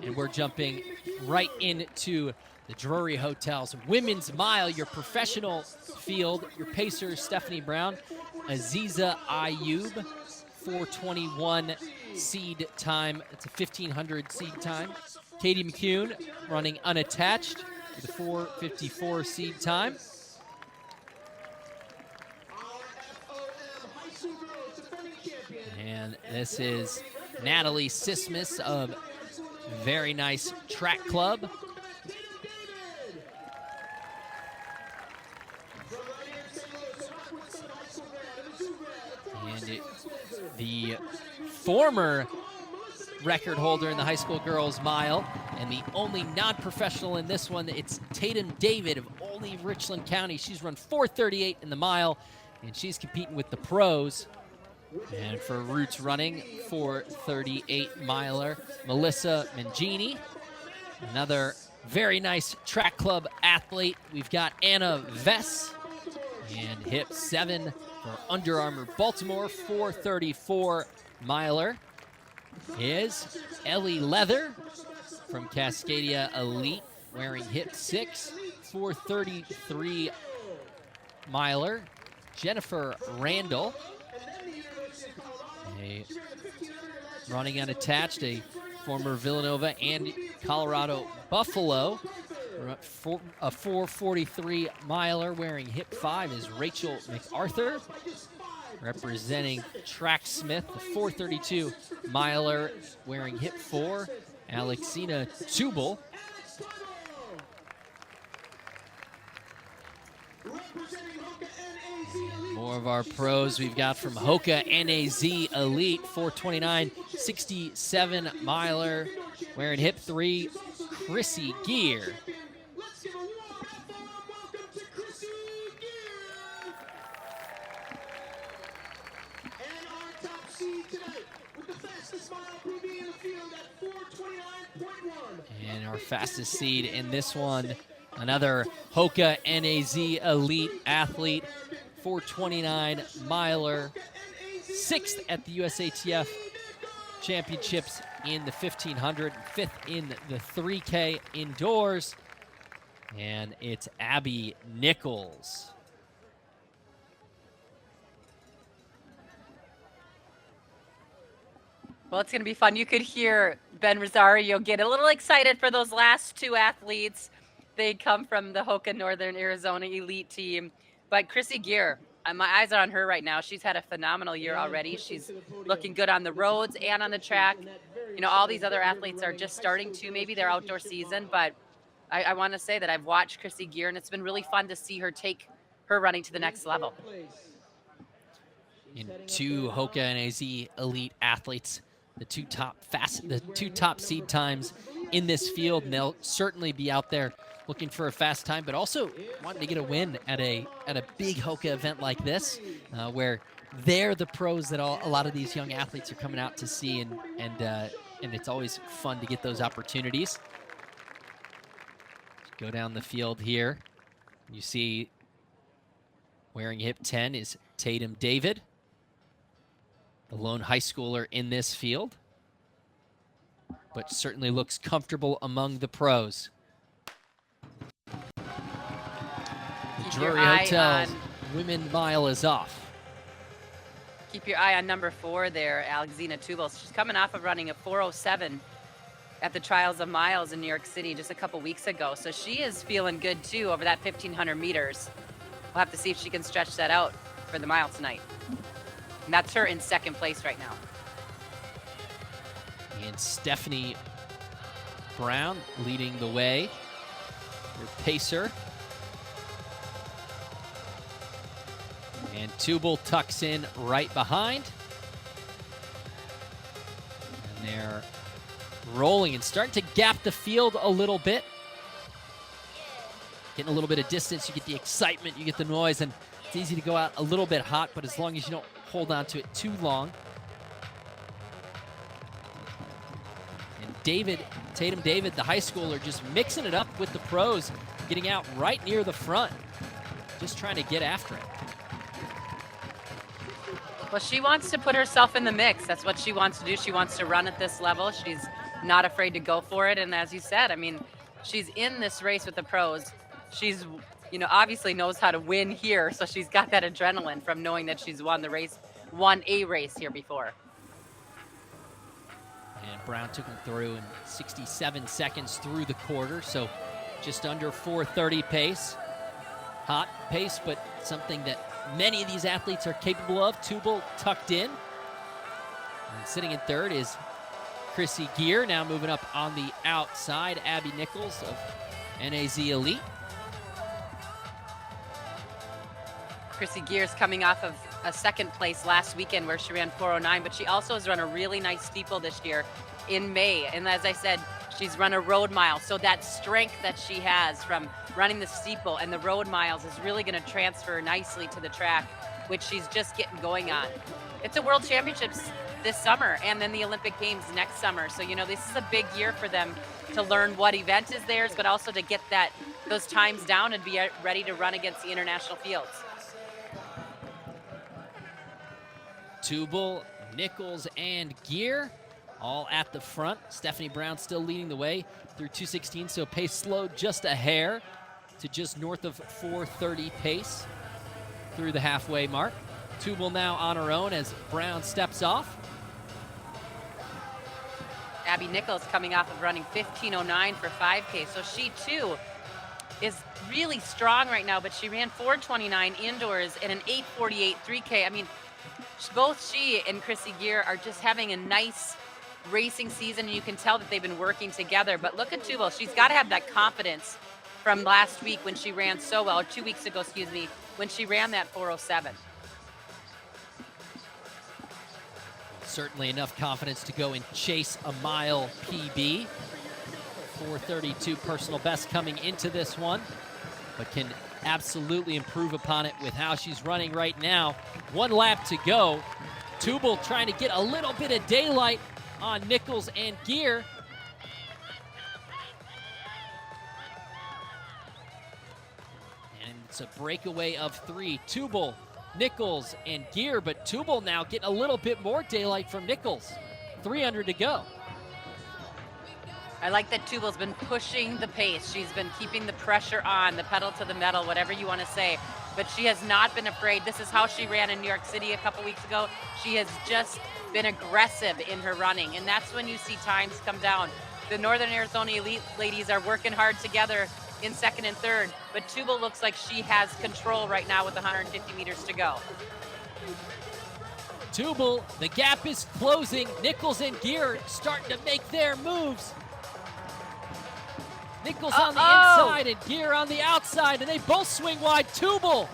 And we're jumping right into the Drury Hotel's Women's Mile, your professional field, your pacer, Stephanie Brown, Aziza Ayub, 4:21 seed time. It's a 1,500 seed time. Katie McCune running unattached with a 4:54 seed time. And this is Natalie Sismus of Very Nice Track Club. And the former record holder in the high school girls mile, and the only non-professional in this one, it's Tatum David of Olney Richland County. She's run 4:38 in the mile, and she's competing with the pros. And for Roots Running, 4:38 miler, Melissa Mangini, another Very Nice Track Club athlete. We've got Anna Vess, and hip 7 for Under Armour Baltimore, 4:34 miler is Ellie Leather from Cascadia Elite, wearing hip 6, 4:33 miler. Jennifer Randall, running unattached, a former Villanova and Colorado Buffalo. A 4:43 miler wearing hip 5 is Rachel MacArthur. Representing Track Smith, the 4:32 miler wearing hip 4, Alexina Teubel. More of our pros we've got from HOKA NAZ Elite, 4:29, 67 miler wearing hip 3, Krissy Gear. And our fastest seed in this one, another HOKA NAZ Elite athlete, 4:29 miler, 6th at the USATF Championships in the 1,500, 5th in the 3K indoors, and it's Abby Nichols. Well, it's going to be fun. You could hear Ben Rosario get a little excited for those last two athletes. They come from the HOKA Northern Arizona Elite team. But Krissy Gear, my eyes are on her right now. She's had a phenomenal year already. She's looking good on the roads and on the track. You know, all these other athletes are just starting to maybe their outdoor season. But I want to say that I've watched Krissy Gear, and it's been really fun to see her take her running to the next level. And two HOKA NAZ Elite athletes, the two top seed times in this field, and they'll certainly be out there looking for a fast time, but also wanting to get a win at a big HOKA event like this, where they're the pros that a lot of these young athletes are coming out to see, and it's always fun to get those opportunities. Go down the field here. You see wearing hip 10 is Tatum David, the lone high schooler in this field, but certainly looks comfortable among the pros. The Drury Hotel's Women Mile is off. Keep your eye on number 4 there, Alexina Teubel. She's coming off of running a 4:07 at the Trials of Miles in New York City just a couple weeks ago. So she is feeling good too over that 1,500 meters. We'll have to see if she can stretch that out for the mile tonight. And that's her in second place right now. And Stephanie Brown leading the way, your pacer. And Teubel tucks in right behind. And they're rolling and starting to gap the field a little bit. Getting a little bit of distance, you get the excitement, you get the noise, and it's easy to go out a little bit hot, but as long as you don't hold on to it too long. And Tatum David, the high schooler, just mixing it up with the pros, getting out right near the front, just trying to get after it. Well, she wants to put herself in the mix. That's what she wants to do. She wants to run at this level. She's not afraid to go for it. And as you said, I mean, she's in this race with the pros. She's, obviously knows how to win here. So she's got that adrenaline from knowing that she's won a race here before. And Brown took him through in 67 seconds through the quarter, so just under 4:30 pace. Hot pace, but something that many of these athletes are capable of. Teubel tucked in. And sitting in third is Krissy Gear, now moving up on the outside. Abby Nichols of NAZ Elite. Krissy Gear's coming off of a second place last weekend where she ran 4:09, but she also has run a really nice steeple this year in May. And as I said, she's run a road mile. So that strength that she has from running the steeple and the road miles is really going to transfer nicely to the track, which she's just getting going on. It's a World Championships this summer and then the Olympic Games next summer. So, this is a big year for them to learn what event is theirs, but also to get those times down and be ready to run against the international fields. Teubel, Nichols, and Gear all at the front. Stephanie Brown still leading the way through 2:16, so pace slowed just a hair to just north of 4:30 pace through the halfway mark. Teubel now on her own as Brown steps off. Abby Nichols coming off of running 15:09 for 5K, so she too is really strong right now, but she ran 4:29 indoors and an 8:48 3K. I mean, both she and Krissy Gear are just having a nice racing season, and you can tell that they've been working together. But look at Teubel. She's got to have that confidence from last week when she ran so well, or 2 weeks ago, when she ran that 4:07. Certainly enough confidence to go and chase a mile PB. 4:32 personal best coming into this one, but can absolutely improve upon it with how she's running right now. 1 lap to go. Teubel trying to get a little bit of daylight on Nichols and Gear. And it's a breakaway of 3. Teubel, Nichols, and Gear, but Teubel now getting a little bit more daylight from Nichols. 300 to go. I like that Teubel's been pushing the pace. She's been keeping the pressure on, the pedal to the metal, whatever you want to say. But she has not been afraid. This is how she ran in New York City a couple weeks ago. She has just been aggressive in her running, and that's when you see times come down. The Northern Arizona Elite ladies are working hard together in second and third, but Teubel looks like she has control right now with 150 meters to go. Teubel, the gap is closing. Nichols and Gear starting to make their moves. Nichols on the inside and Gear on the outside, and they both swing wide. Teubel,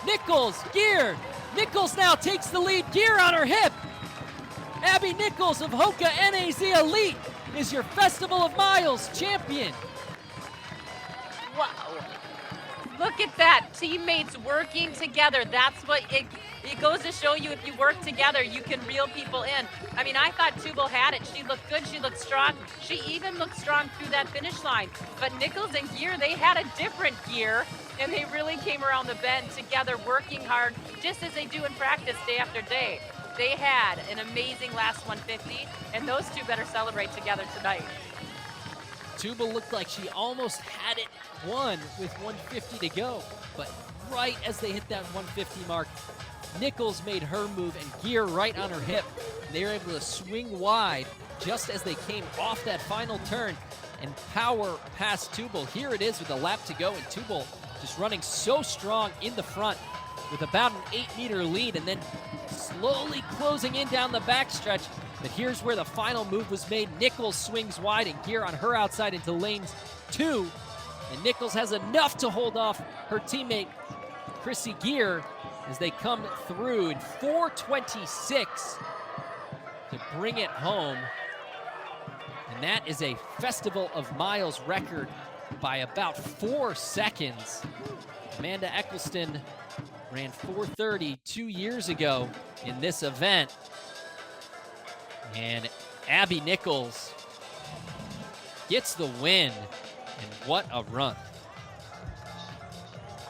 Nichols, Gear. Nichols now takes the lead. Gear on her hip. Abby Nichols of HOKA NAZ Elite is your Festival of Miles champion. Wow. Look at that. Teammates working together. That's what it goes to show you. If you work together, you can reel people in. I mean, I thought Teubel had it. She looked good. She looked strong. She even looked strong through that finish line. But Nichols and Gear, they had a different gear, and they really came around the bend together, working hard, just as they do in practice day after day. They had an amazing last 150, and those two better celebrate together tonight. Teubel looked like she almost had it won with 150 to go, but right as they hit that 150 mark, Nichols made her move and Gear right on her hip. They were able to swing wide just as they came off that final turn and power past Teubel. Here it is with a lap to go, and Teubel just running so strong in the front with about an 8-meter lead, and then slowly closing in down the backstretch. But here's where the final move was made. Nichols swings wide and Gear on her outside into lanes 2. And Nichols has enough to hold off her teammate, Krissy Gear, as they come through in 4:26 to bring it home. And that is a Festival of Miles record by about 4 seconds. Amanda Eccleston ran 4:30 2 years ago in this event. And Abby Nichols gets the win, and what a run.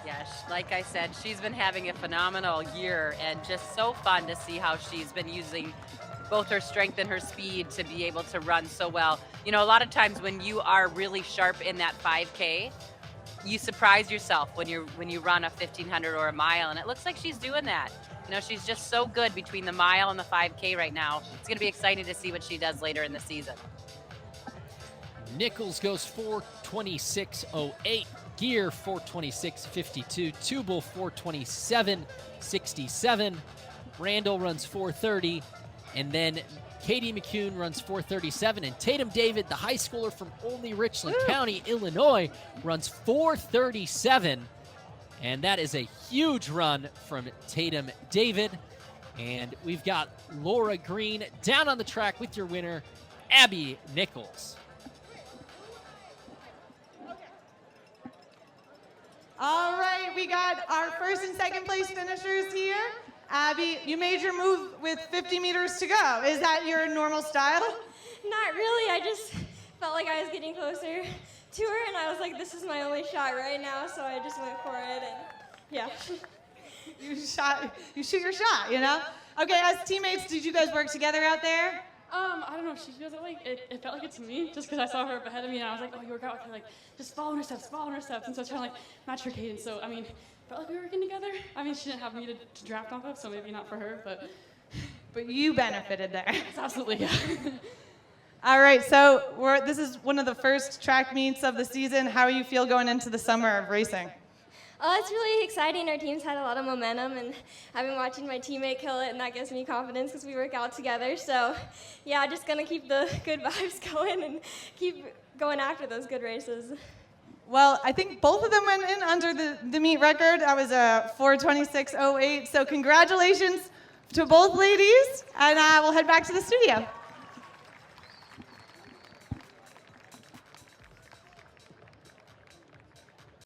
Yes, like I said, she's been having a phenomenal year, and just so fun to see how she's been using both her strength and her speed to be able to run so well. You know, a lot of times when you are really sharp in that 5K, you surprise yourself when you run a 1500 or a mile, and it looks like she's doing that. You know, she's just so good between the mile and the 5K right now. It's going to be exciting to see what she does later in the season. Nichols goes 4:26.08. Gear 4:26.52. Teubel 4:27.67. Randall runs 4:30. And then Katie McCune runs 4:37. And Tatum David, the high schooler from Olney Richland County, Illinois, runs 4:37. And that is a huge run from Tatum David. And we've got Laura Green down on the track with your winner, Abby Nichols. All right, we got our first and second place finishers here. Abby, you made your move with 50 meters to go. Is that your normal style? Not really. I just felt like I was getting closer to her, and I was like, this is my only shot right now, so I just went for it, and yeah. You shoot your shot, you know? Okay, as teammates, did you guys work together out there? I don't know if she feels that way. It felt like it to me, just because I saw her up ahead of me, and I was like, oh, you work out with her, like, just following her steps, and so I was trying to, like, match her cadence. So, I mean, felt like we were working together. I mean, she didn't have me to draft off of, so maybe not for her, but you benefited there. it's absolutely, yeah. All right, so this is one of the first track meets of the season. How do you feel going into the summer of racing? It's really exciting. Our team's had a lot of momentum, and I've been watching my teammate kill it, and that gives me confidence because we work out together. So, yeah, just going to keep the good vibes going and keep going after those good races. Well, I think both of them went in under the meet record. That was a 4:26.08. So congratulations to both ladies, and we'll head back to the studio.